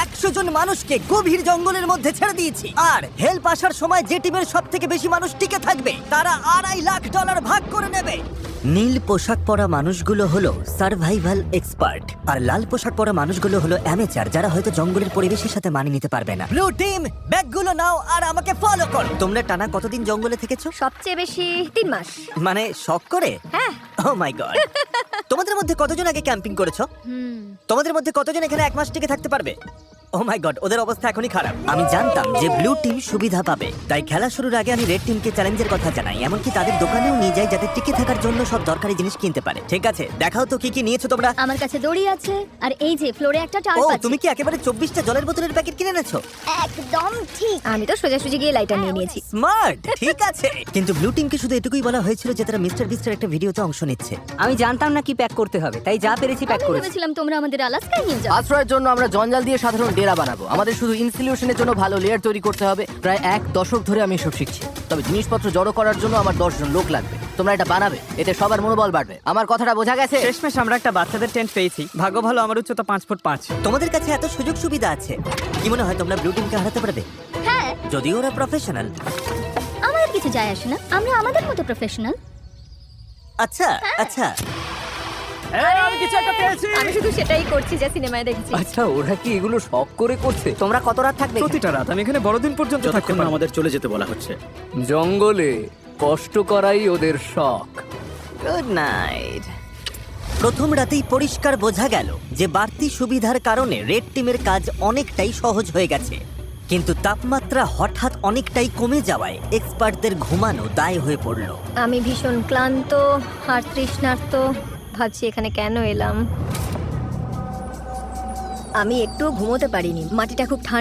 100 জন মানুষকে গভীর জঙ্গলের মধ্যে ছেড়ে দিয়েছি, আর হেল্প আসার সময় যে টিমের সব থেকে বেশি মানুষ টিকে থাকবে তারা $2.5 লাখ ভাগ করে নেবে। নীল পোশাক পরা মানুষগুলো হলো সার্ভাইভাল এক্সপার্ট, আর লাল পোশাক পরা মানুষগুলো হলো অ্যামেচার, যারা হয়তো জঙ্গলের পরিবেশের সাথে মানিয়ে নিতে পারবে না। ব্লু টিম, ব্যাগগুলো নাও আর আমাকে ফলো করো। তোমরা টানা কতদিন জঙ্গলে থেকেছো? সবচেয়ে বেশি 3 মাস। মানে শখ করে? হ্যাঁ। ও মাই গড। তোমাদের মধ্যে কতজন আগে ক্যাম্পিং করেছো? তোমাদের মধ্যে কতজন এখানে 1 মাস টিকে থাকতে পারবে? ও মাই গড, ওদের অবস্থা এখনই খারাপ। আমি জানতাম যে ব্লু টিম সুবিধা পাবে, তাই খেলা শুরুর আগে আমি রেড টিমকে চ্যালেঞ্জের কথা জানাই, এমনকি তাদের দোকানেও নিয়ে যাই যাতে টিকে থাকার জন্য সব দরকারি জিনিস কিনতে পারে। ঠিক আছে, দেখাও তো কি কি নিয়েছো তোমরা। আমার কাছে দড়ি আছে, আর এই যে ফ্লোরে একটা ও, টার্প আছে। তুমি কি একেবারে 24টা জলের বোতলের প্যাকেট কিনে এনেছো? একদম ঠিক। আমি তো সোজাসুজি গিয়ে লাইটার নিয়ে নিয়েছি। স্মার্ট, ঠিক আছে। কিন্তু ব্লু টিমকে শুধু এটুকুই বলা হয়েছিল যে তারা মিস্টার বিস্টের একটা ভিডিওতে অংশ নিচ্ছে। আমি জানতাম না কি প্যাক করতে হবে, তাই যা পেরেছি প্যাক আমি করেছি। ভেবেছিলাম তোমরা আমাদের আলাস্কায় নিয়ে যাও। আশ্রয়ের জন্য আমরা জঞ্জাল দিয়ে সাধারণ ডেরা বানাবো। আমাদের শুধু ইনসিলিউশনের জন্য ভালো লেয়ার তৈরি করতে হবে। প্রায় 1 দশক ধরে আমি এসব শিখছি, তবে জিনিসপত্র জড়ো করার জন্য আমার 10 জন লোক লাগবে। তোমরা এটা বানাবে, এতে সবার মনোবল বাড়বে। আমার কথাটা বোঝা গেছে? শেষমেশ আমরা একটা বাচ্চাদের টেন্ট পেয়েছি। ভাগ্য ভালো, আমার উচ্চতা 5 ফুট 5। তোমাদের কাছে এত সুযোগ সুবিধা আছে, কি মনে হয় তোমরা ব্লু টিমকে হারাতে পারবে? হ্যাঁ, যদিও ওরা প্রফেশনাল। আমাদের কিছু যায় আসে না, আমরা আমাদের মতো প্রফেশনাল। আচ্ছা আচ্ছা, আমি কিছু একটা পেয়েছি। আমি শুধু সেটাই করছি যা সিনেমায় দেখেছি। আচ্ছা, ওরা কি এগুলো শখ করে করছে? তোমরা কত রাত থাকবে? প্রতিটা রাত আমি এখানে বড়দিন পর্যন্ত থাকতে যতক্ষণ না পারবো। আমাদের চলে যেতে বলা হচ্ছে। জঙ্গলে কষ্ট করাই ওদের শখ। Good night. প্রথম রাতেই পরিষ্কার বোঝা গেল যে বাড়তি সুবিধার কারণে রেড টিমের কাজ অনেকটাই সহজ হয়ে গেছে, কিন্তু তাপমাত্রা হঠাৎ অনেকটাই কমে যাওয়ায় এক্সপার্টদের ঘুমানো দায় হয়ে পড়ল। আমি ভীষণ ক্লান্ত আর তৃষ্ণার্ত, ভাবছি এখানে কেন এলাম। আমি একটুও ঘুমোতে পারিনি, মাটিটা খুব ঠান্ডা।